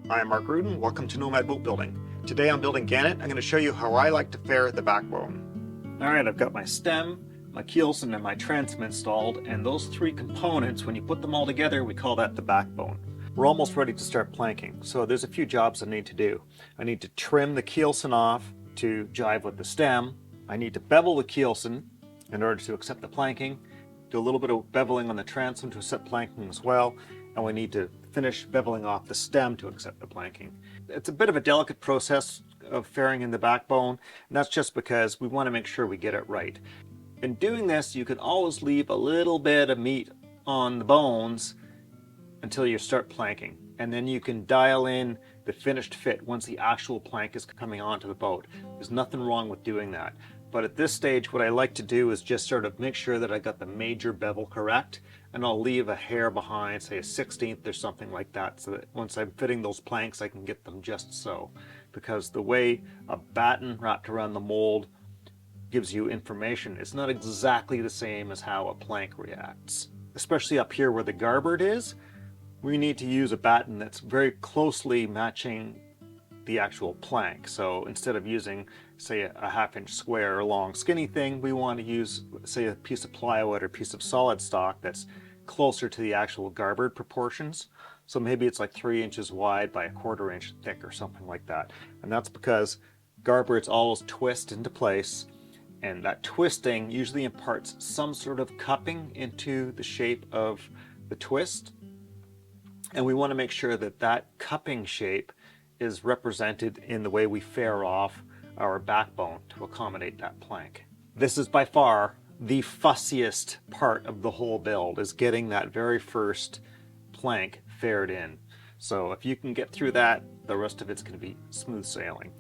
Hi, I'm Mark Rudin. Welcome to Nomad Boatbuilding. Today I'm building Gannet. I'm going to show you how I like to fare the backbone. Alright, I've got my stem, my keelson, and my transom installed, and those three components, when you put them all together, we call that the backbone. We're almost ready to start planking, so there's a few jobs I need to do. I need to trim the keelson off to jive with the stem. I need to bevel the keelson in order to accept the planking. Do a little bit of beveling on the transom to accept planking as well, and we need to finish beveling off the stem to accept the planking. It's a bit of a delicate process of fairing in the backbone, and that's just because we want to make sure we get it right. In doing this, you can always leave a little bit of meat on the bones until you start planking, and then you can dial in the finished fit once the actual plank is coming onto the boat. There's nothing wrong with doing that. But at this stage, what I like to do is just sort of make sure that I got the major bevel correct, and I'll leave a hair behind, say a 1/16 or something like that, so that once I'm fitting those planks, I can get them just so. Because the way a batten wrapped around the mold gives you information, it's not exactly the same as how a plank reacts. Especially up here where the garboard is, we need to use a batten that's very closely matching the actual plank. So instead of using, say, a 1/2 inch square or long skinny thing, we want to use, say, a piece of plywood or piece of solid stock that's closer to the actual garboard proportions. So maybe it's like 3 inches wide by 1/4 inch thick or something like that. And that's because garboards always twist into place, and that twisting usually imparts some sort of cupping into the shape of the twist. And we want to make sure that that cupping shape is represented in the way we fare off our backbone to accommodate that plank. This is by far the fussiest part of the whole build, is getting that very first plank fared in. So if you can get through that, the rest of it's going to be smooth sailing.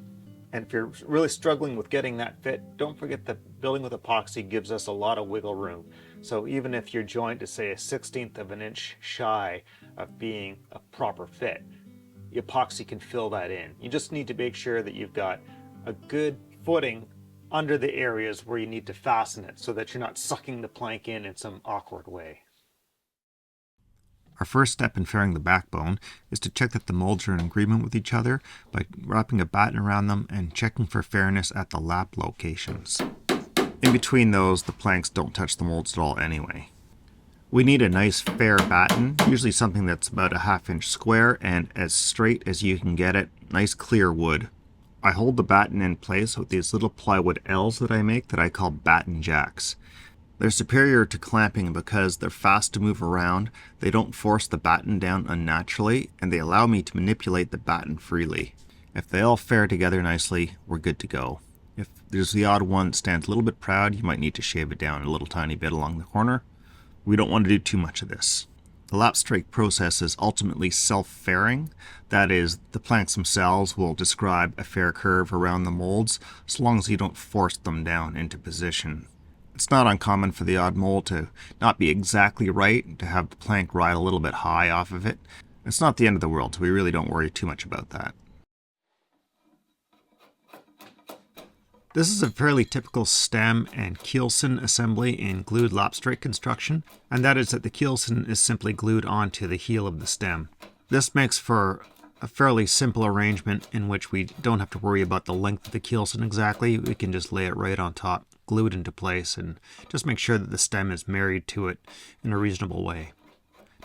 And if you're really struggling with getting that fit, don't forget that building with epoxy gives us a lot of wiggle room. So even if your joint is, say, a 1/16 of an inch shy of being a proper fit, the epoxy can fill that in. You just need to make sure that you've got a good footing under the areas where you need to fasten it, so that you're not sucking the plank in some awkward way. Our first step in fairing the backbone is to check that the molds are in agreement with each other by wrapping a batten around them and checking for fairness at the lap locations. In between those, the planks don't touch the molds at all anyway. We need a nice fair batten, usually something that's about a 1/2 inch square and as straight as you can get it, nice clear wood. I hold the batten in place with these little plywood L's that I make that I call batten jacks. They're superior to clamping because they're fast to move around, they don't force the batten down unnaturally, and they allow me to manipulate the batten freely. If they all fare together nicely, we're good to go. If there's the odd one that stands a little bit proud, you might need to shave it down a little tiny bit along the corner. We don't want to do too much of this. The lap strike process is ultimately self-fairing. That is, the planks themselves will describe a fair curve around the molds, as long as you don't force them down into position. It's not uncommon for the odd mold to not be exactly right, to have the plank ride a little bit high off of it. It's not the end of the world, so we really don't worry too much about that. This is a fairly typical stem and keelson assembly in glued lap strike construction, and that is that the keelson is simply glued onto the heel of the stem. This makes for a fairly simple arrangement in which we don't have to worry about the length of the keelson exactly. We can just lay it right on top, glue it into place, and just make sure that the stem is married to it in a reasonable way.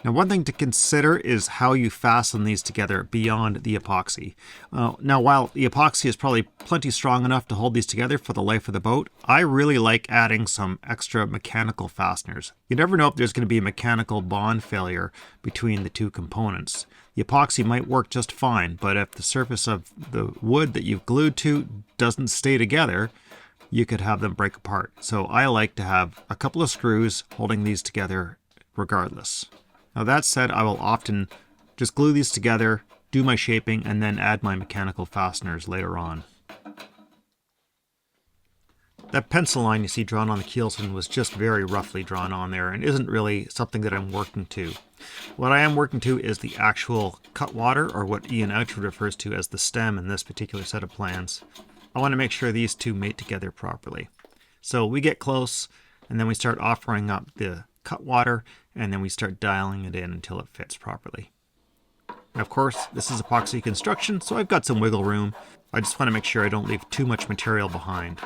Now, one thing to consider is how you fasten these together beyond the epoxy. Now, while the epoxy is probably plenty strong enough to hold these together for the life of the boat, I really like adding some extra mechanical fasteners. You never know if there's going to be a mechanical bond failure between the two components. The epoxy might work just fine, but if the surface of the wood that you've glued to doesn't stay together, you could have them break apart. So I like to have a couple of screws holding these together regardless. Now that said, I will often just glue these together, do my shaping, and then add my mechanical fasteners later on. That pencil line you see drawn on the keelson was just very roughly drawn on there and isn't really something that I'm working to. What I am working to is the actual cutwater, or what Ian Outwood refers to as the stem in this particular set of plans. I want to make sure these two mate together properly. So we get close, and then we start offering up the cutwater, and then we start dialing it in until it fits properly. Of course, this is epoxy construction, so I've got some wiggle room. I just want to make sure I don't leave too much material behind.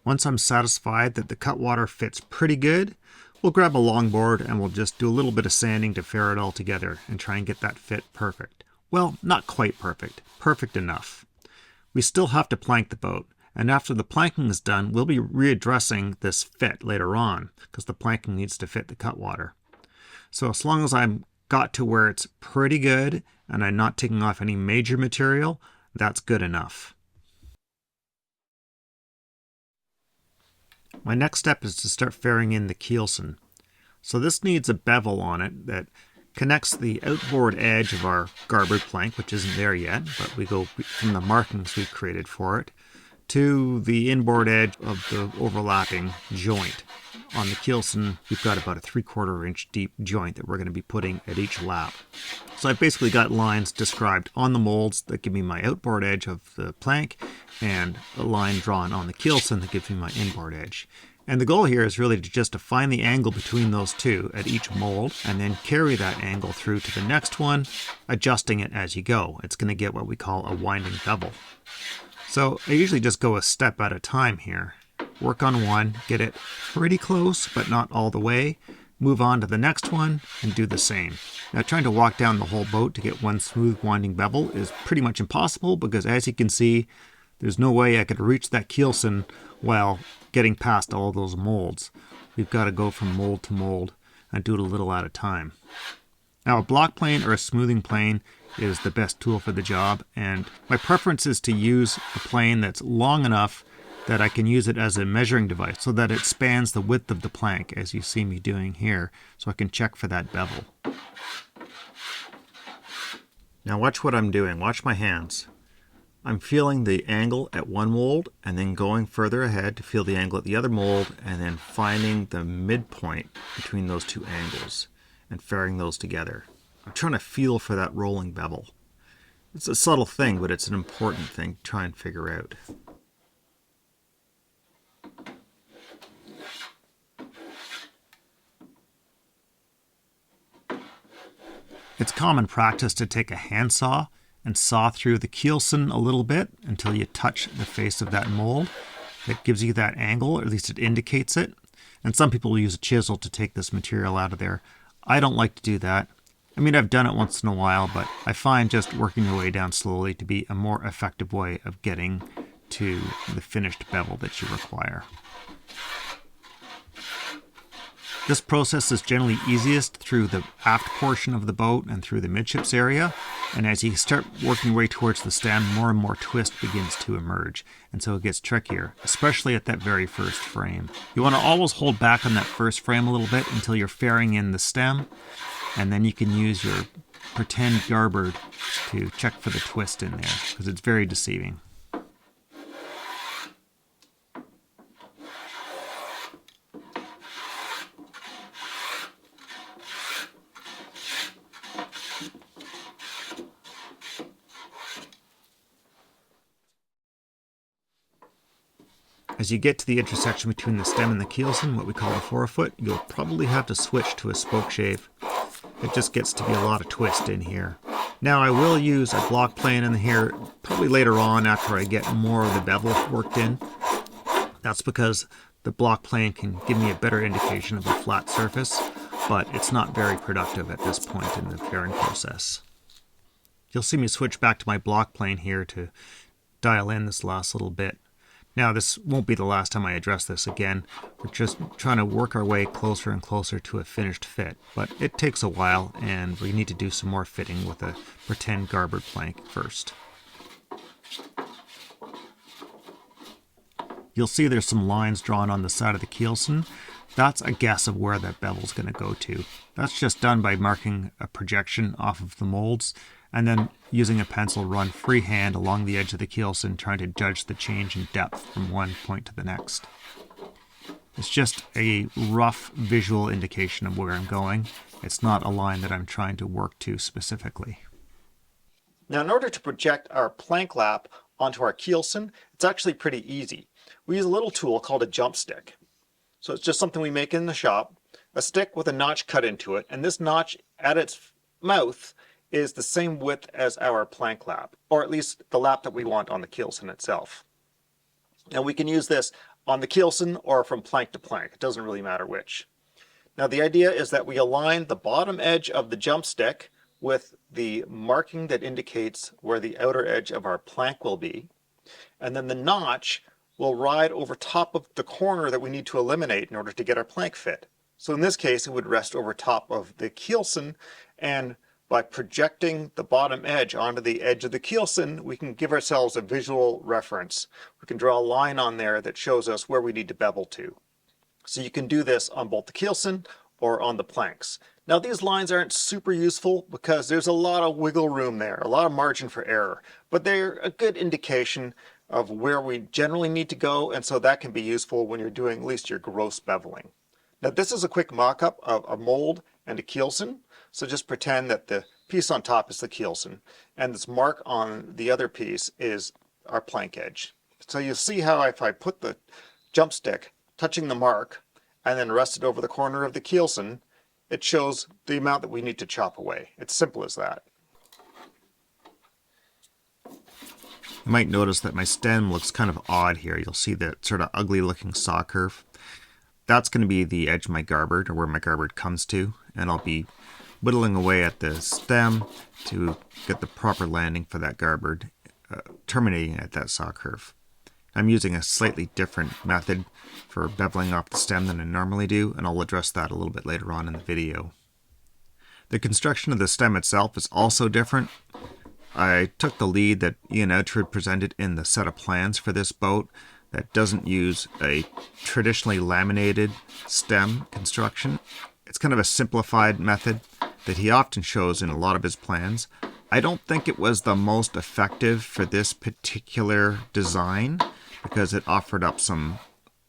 Once I'm satisfied that the cutwater fits pretty good, we'll grab a longboard and we'll just do a little bit of sanding to fair it all together and try and get that fit perfect. Well, not quite perfect. Perfect enough. We still have to plank the boat, and after the planking is done, we'll be readdressing this fit later on because the planking needs to fit the cutwater. So as long as I've got to where it's pretty good and I'm not taking off any major material, that's good enough. My next step is to start fairing in the keelson. So this needs a bevel on it that connects the outboard edge of our garboard plank, which isn't there yet, but we go from the markings we've created for it, to the inboard edge of the overlapping joint. On the keelson, we've got about a 3/4 inch deep joint that we're going to be putting at each lap. So I've basically got lines described on the molds that give me my outboard edge of the plank, and a line drawn on the keelson that gives me my inboard edge. And the goal here is really just to find the angle between those two at each mold, and then carry that angle through to the next one, adjusting it as you go. It's going to get what we call a winding bevel. So I usually just go a step at a time here. Work on one, get it pretty close, but not all the way. Move on to the next one and do the same. Now, trying to walk down the whole boat to get one smooth winding bevel is pretty much impossible because, as you can see, there's no way I could reach that keelson while getting past all those molds. We've got to go from mold to mold and do it a little at a time. Now, a block plane or a smoothing plane is the best tool for the job, and my preference is to use a plane that's long enough that I can use it as a measuring device so that it spans the width of the plank, as you see me doing here, so I can check for that bevel. Now watch what I'm doing. Watch my hands. I'm feeling the angle at one mold and then going further ahead to feel the angle at the other mold and then finding the midpoint between those two angles and fairing those together. I'm trying to feel for that rolling bevel. It's a subtle thing, but it's an important thing to try and figure out. It's common practice to take a handsaw and saw through the keelson a little bit until you touch the face of that mold. That gives you that angle, or at least it indicates it. And some people will use a chisel to take this material out of there. I don't like to do that. I mean, I've done it once in a while, but I find just working your way down slowly to be a more effective way of getting to the finished bevel that you require. This process is generally easiest through the aft portion of the boat and through the midships area, and as you start working your way towards the stem, more and more twist begins to emerge, and so it gets trickier, especially at that very first frame. You want to always hold back on that first frame a little bit until you're fairing in the stem, and then you can use your pretend garboard to check for the twist in there, because it's very deceiving. As you get to the intersection between the stem and the keelson, what we call the forefoot, you'll probably have to switch to a spoke shave. It just gets to be a lot of twist in here. Now I will use a block plane in here probably later on after I get more of the bevel worked in. That's because the block plane can give me a better indication of the flat surface, but it's not very productive at this point in the fairing process. You'll see me switch back to my block plane here to dial in this last little bit. Now, this won't be the last time I address this again. We're just trying to work our way closer and closer to a finished fit, but it takes a while, and we need to do some more fitting with a pretend garboard plank first. You'll see there's some lines drawn on the side of the keelson. That's a guess of where that bevel's going to go to. That's just done by marking a projection off of the molds, and then using a pencil run freehand along the edge of the keelson, trying to judge the change in depth from one point to the next. It's just a rough visual indication of where I'm going. It's not a line that I'm trying to work to specifically. Now, in order to project our plank lap onto our keelson, it's actually pretty easy. We use a little tool called a jump stick. So it's just something we make in the shop, a stick with a notch cut into it, and this notch at its mouth is the same width as our plank lap, or at least the lap that we want on the keelson itself. And we can use this on the keelson or from plank to plank. It doesn't really matter which. Now the idea is that we align the bottom edge of the jump stick with the marking that indicates where the outer edge of our plank will be. And then the notch will ride over top of the corner that we need to eliminate in order to get our plank fit. So in this case, it would rest over top of the keelson, and by projecting the bottom edge onto the edge of the keelson, we can give ourselves a visual reference. We can draw a line on there that shows us where we need to bevel to. So you can do this on both the keelson or on the planks. Now these lines aren't super useful because there's a lot of wiggle room there, a lot of margin for error, but they're a good indication of where we generally need to go, and so that can be useful when you're doing at least your gross beveling. Now this is a quick mock-up of a mold and a keelson, so just pretend that the piece on top is the keelson, and this mark on the other piece is our plank edge. So you'll see how if I put the jump stick touching the mark and then rest it over the corner of the keelson, it shows the amount that we need to chop away. It's simple as that. You might notice that my stem looks kind of odd here. You'll see that sort of ugly looking saw curve. That's going to be the edge of my garboard, or where my garboard comes to, and I'll be whittling away at the stem to get the proper landing for that garboard, terminating at that saw curve. I'm using a slightly different method for beveling off the stem than I normally do, and I'll address that a little bit later on in the video. The construction of the stem itself is also different. I took the lead that Ian Outred presented in the set of plans for this boat that doesn't use a traditionally laminated stem construction. It's kind of a simplified method that he often shows in a lot of his plans. I don't think it was the most effective for this particular design because it offered up some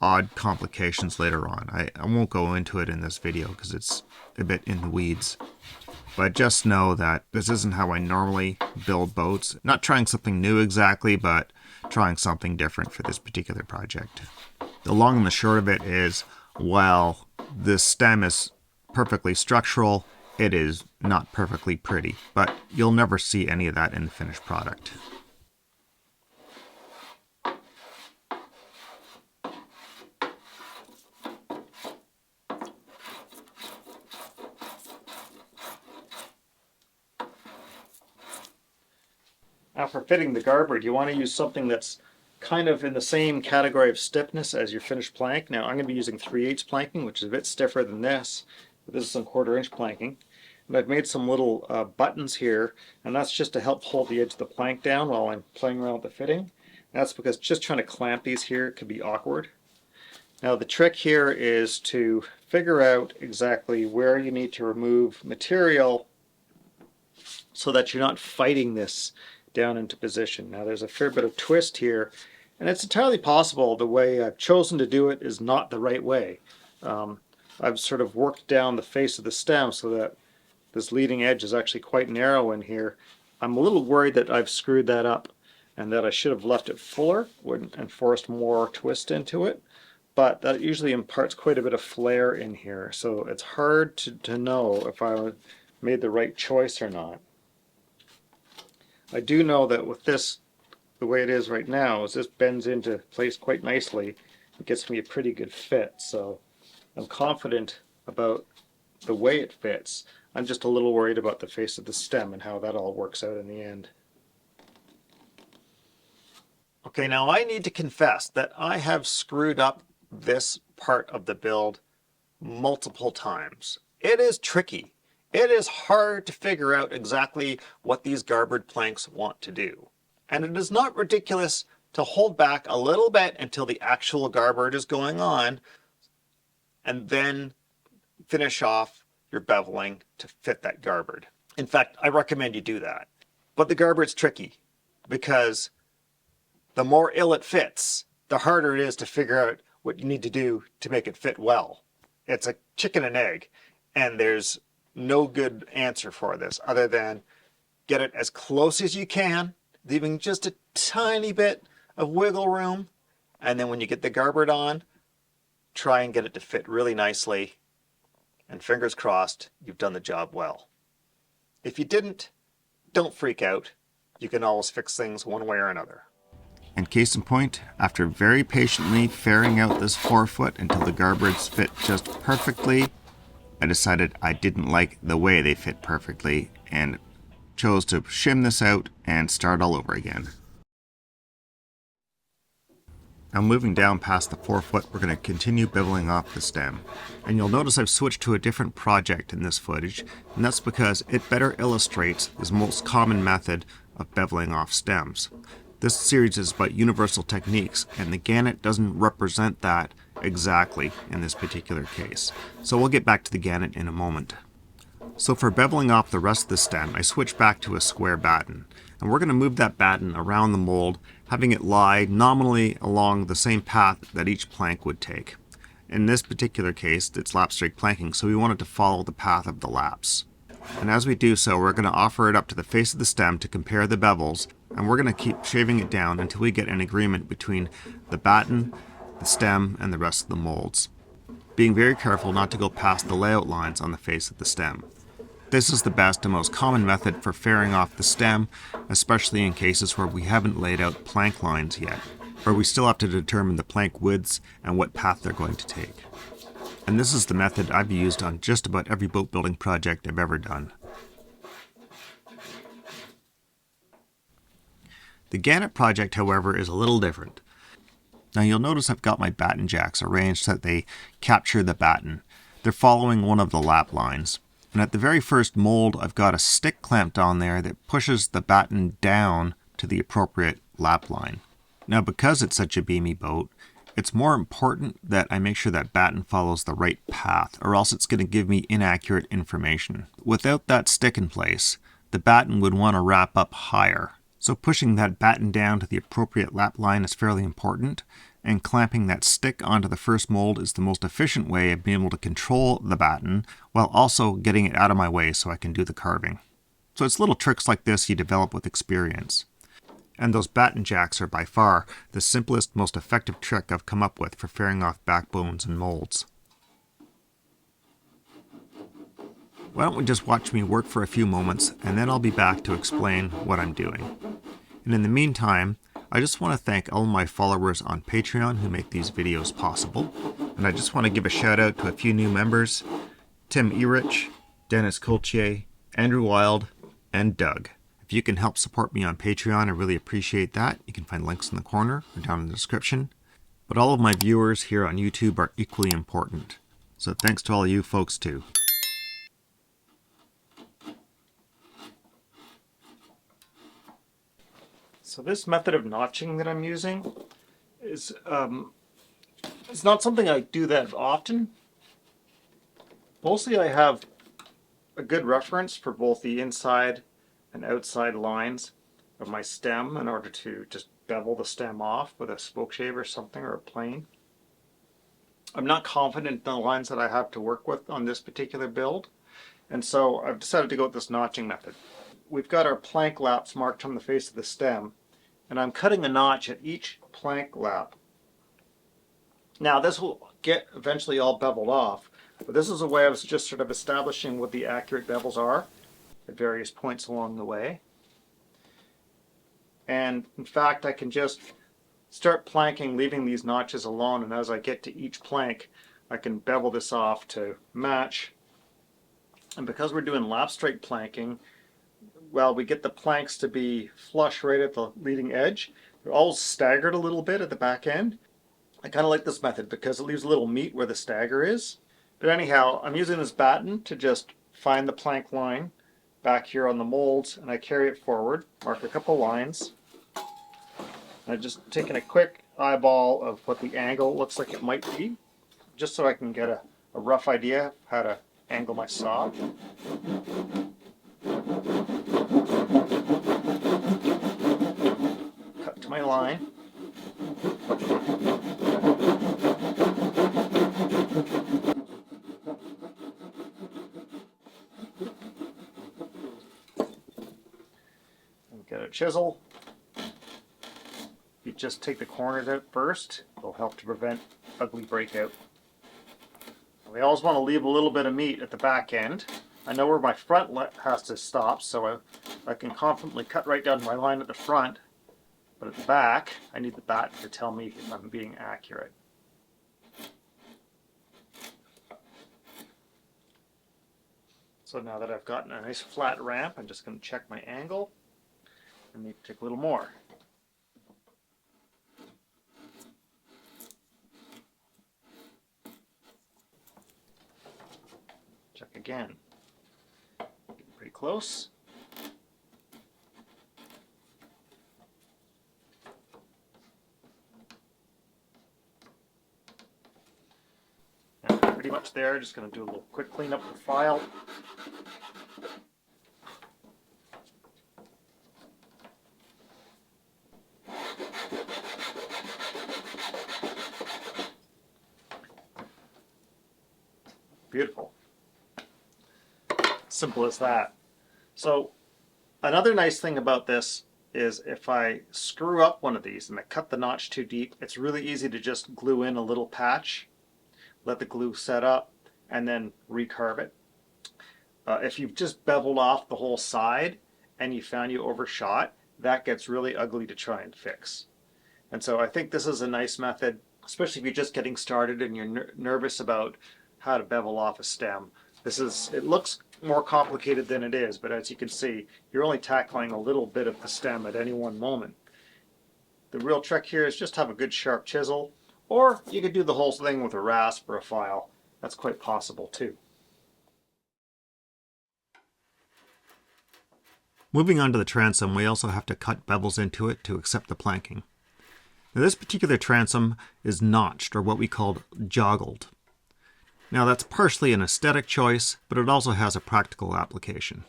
odd complications later on. I won't go into it in this video because it's a bit in the weeds. But just know that this isn't how I normally build boats. Not trying something new exactly, but trying something different for this particular project. The long and the short of it is, while this stem is perfectly structural, it is not perfectly pretty. But you'll never see any of that in the finished product. Now for fitting the garboard, you want to use something that's kind of in the same category of stiffness as your finished plank. Now I'm going to be using 3/8 planking, which is a bit stiffer than this, but this is some 1/4 inch planking. And I've made some little buttons here, and that's just to help hold the edge of the plank down while I'm playing around with the fitting. That's because just trying to clamp these here could be awkward. Now the trick here is to figure out exactly where you need to remove material so that you're not fighting this down into position. Now there's a fair bit of twist here, and it's entirely possible the way I've chosen to do it is not the right way. I've sort of worked down the face of the stem so that this leading edge is actually quite narrow in here. I'm a little worried that I've screwed that up and that I should have left it fuller and forced more twist into it, but that usually imparts quite a bit of flare in here, so it's hard to know if I made the right choice or not. I do know that with this, the way it is right now, is this bends into place quite nicely. It gets me a pretty good fit, so I'm confident about the way it fits. I'm just a little worried about the face of the stem and how that all works out in the end. Okay, now I need to confess that I have screwed up this part of the build multiple times. It is tricky. It is hard to figure out exactly what these garboard planks want to do. And it is not ridiculous to hold back a little bit until the actual garboard is going on and then finish off your beveling to fit that garboard. In fact, I recommend you do that. But the garboard's tricky because the more ill it fits, the harder it is to figure out what you need to do to make it fit well. It's a chicken and egg, and there's no good answer for this other than Get it as close as you can, leaving just a tiny bit of wiggle room. And then when you get the garboard on, try and get it to fit really nicely. And fingers crossed, you've done the job well. If you didn't, don't freak out. You can always fix things one way or another. And case in point, after very patiently ferrying out this forefoot until the garboards fit just perfectly, I decided I didn't like the way they fit perfectly and chose to shim this out and start all over again. Now moving down past the forefoot, we're going to continue beveling off the stem. And you'll notice I've switched to a different project in this footage, and that's because it better illustrates the most common method of beveling off stems. This series is about universal techniques, and the Gannet doesn't represent that exactly in this particular case. So we'll get back to the Gannet in a moment. So for beveling off the rest of the stem, I switched back to a square batten. And we're going to move that batten around the mold, having it lie nominally along the same path that each plank would take. In this particular case, it's lap strike planking, so we want it to follow the path of the laps. And as we do so, we're going to offer it up to the face of the stem to compare the bevels, and we're going to keep shaving it down until we get an agreement between the batten, the stem, and the rest of the molds. Being very careful not to go past the layout lines on the face of the stem. This is the best and most common method for ferrying off the stem, especially in cases where we haven't laid out plank lines yet, or we still have to determine the plank widths and what path they're going to take. And this is the method I've used on just about every boat building project I've ever done. The Gannet project, however, is a little different. Now you'll notice I've got my batten jacks arranged so that they capture the batten. They're following one of the lap lines. And at the very first mold, I've got a stick clamped on there that pushes the batten down to the appropriate lap line. Now because it's such a beamy boat, it's more important that I make sure that batten follows the right path, or else it's going to give me inaccurate information. Without that stick in place, the batten would want to wrap up higher. So pushing that batten down to the appropriate lap line is fairly important, and clamping that stick onto the first mold is the most efficient way of being able to control the batten while also getting it out of my way so I can do the carving. So it's little tricks like this you develop with experience. And those batten jacks are by far the simplest, most effective trick I've come up with for ferrying off backbones and molds. Why don't we just watch me work for a few moments, and then I'll be back to explain what I'm doing. And in the meantime, I just want to thank all my followers on Patreon who make these videos possible. And I just want to give a shout out to a few new members: Tim Erich, Dennis Colchier, Andrew Wild, and Doug. If you can help support me on Patreon, I really appreciate that. You can find links in the corner or down in the description. But all of my viewers here on YouTube are equally important. So thanks to all you folks too. So this method of notching that I'm using is it's not something I do that often. Mostly I have a good reference for both the inside and outside lines of my stem in order to just bevel the stem off with a spoke shave or something, or a plane. I'm not confident in the lines that I have to work with on this particular build, and so I've decided to go with this notching method. We've got our plank laps marked on the face of the stem, and I'm cutting a notch at each plank lap. Now this will get eventually all beveled off, but this is a way of just sort of establishing what the accurate bevels are at various points along the way. And in fact, I can just start planking, leaving these notches alone, and as I get to each plank, I can bevel this off to match. And because we're doing lap strike planking, well, we get the planks to be flush right at the leading edge. They're all staggered a little bit at the back end. I kind of like this method because it leaves a little meat where the stagger is. But anyhow, I'm using this batten to just find the plank line back here on the molds, and I carry it forward, mark a couple lines. And I've just taken a quick eyeball of what the angle looks like it might be, just so I can get a rough idea of how to angle my saw. Cut to my line. chisel. You just take the corners out first. It'll help to prevent ugly breakout. We always want to leave a little bit of meat at the back end. I know where my front has to stop, so I can confidently cut right down to my line at the front. But at the back, I need the batten to tell me if I'm being accurate. So now that I've gotten a nice flat ramp, I'm just going to check my angle. I need to take a little more. Check again. Getting pretty close. And pretty much there. Just going to do a little quick cleanup of the file. Beautiful. Simple as that. So another nice thing about this is if I screw up one of these and I cut the notch too deep, it's really easy to just glue in a little patch, let the glue set up, and then recarve it. If you've just beveled off the whole side and you found you overshot, that gets really ugly to try and fix. And so I think this is a nice method, especially if you're just getting started and you're nervous about how to bevel off a stem. It looks more complicated than it is, but as you can see, you're only tackling a little bit of the stem at any one moment. The real trick here is just have a good sharp chisel, or you could do the whole thing with a rasp or a file. That's quite possible too. Moving on to the transom, we also have to cut bevels into it to accept the planking. Now this particular transom is notched, or what we call joggled. Now that's partially an aesthetic choice, but it also has a practical application.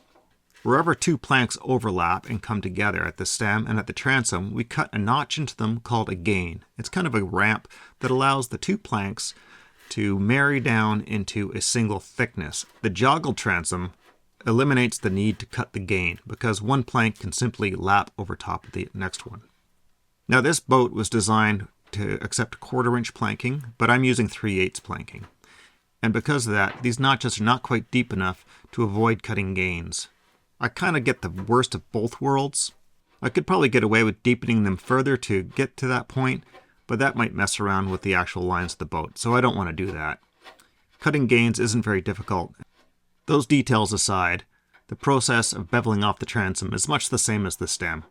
Wherever two planks overlap and come together at the stem and at the transom, we cut a notch into them called a gain. It's kind of a ramp that allows the two planks to marry down into a single thickness. The joggled transom eliminates the need to cut the gain because one plank can simply lap over top of the next one. Now this boat was designed to accept 1/4 inch planking, but I'm using 3/8 planking. And because of that, these notches are not quite deep enough to avoid cutting gains. I kind of get the worst of both worlds. I could probably get away with deepening them further to get to that point, but that might mess around with the actual lines of the boat, so I don't want to do that. Cutting gains isn't very difficult. Those details aside, the process of beveling off the transom is much the same as the stem.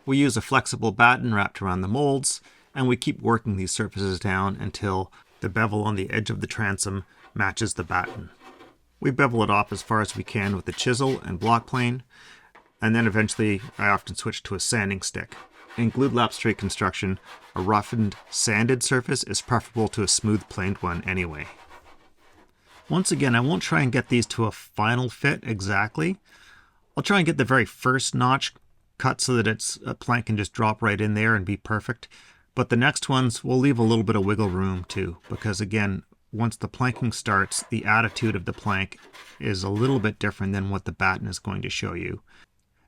We use a flexible batten wrapped around the molds, and we keep working these surfaces down until the bevel on the edge of the transom matches the batten. We bevel it off as far as we can with the chisel and block plane, and then eventually I often switch to a sanding stick. In glued lap straight construction, a roughened, sanded surface is preferable to a smooth planed one anyway. Once again, I won't try and get these to a final fit exactly. I'll try and get the very first notch cut so that a plank can just drop right in there and be perfect. But the next ones, we'll leave a little bit of wiggle room too, because again, once the planking starts, the attitude of the plank is a little bit different than what the batten is going to show you.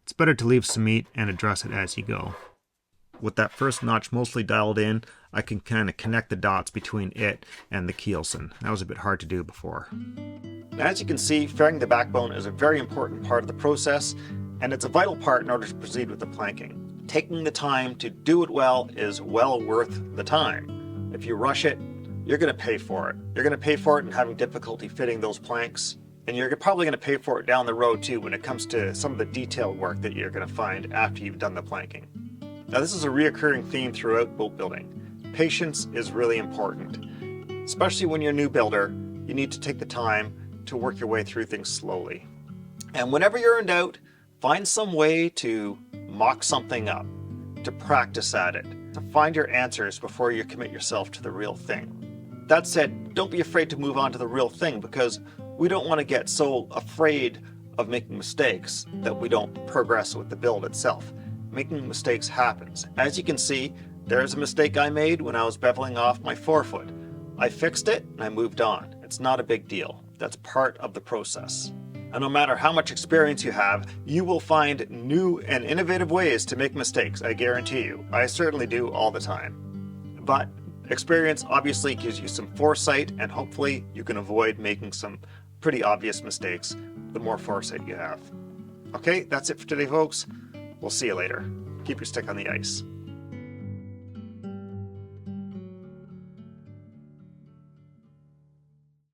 It's better to leave some meat and address it as you go. With that first notch mostly dialed in, I can kind of connect the dots between it and the keelson. That was a bit hard to do before. Now, as you can see, fairing the backbone is a very important part of the process, and it's a vital part in order to proceed with the planking. Taking the time to do it well is well worth the time. If you rush it, you're going to pay for it. You're going to pay for it in having difficulty fitting those planks, and you're probably going to pay for it down the road too when it comes to some of the detailed work that you're going to find after you've done the planking. Now this is a reoccurring theme throughout boat building. Patience is really important. Especially when you're a new builder, you need to take the time to work your way through things slowly. And whenever you're in doubt, find some way to mock something up, to practice at it, to find your answers before you commit yourself to the real thing. That said, don't be afraid to move on to the real thing, because we don't want to get so afraid of making mistakes that we don't progress with the build itself. Making mistakes happens. As you can see, there's a mistake I made when I was beveling off my forefoot. I fixed it and I moved on. It's not a big deal. That's part of the process. And no matter how much experience you have, you will find new and innovative ways to make mistakes, I guarantee you. I certainly do all the time. But experience obviously gives you some foresight, and hopefully you can avoid making some pretty obvious mistakes the more foresight you have. Okay, that's it for today, folks. We'll see you later. Keep your stick on the ice.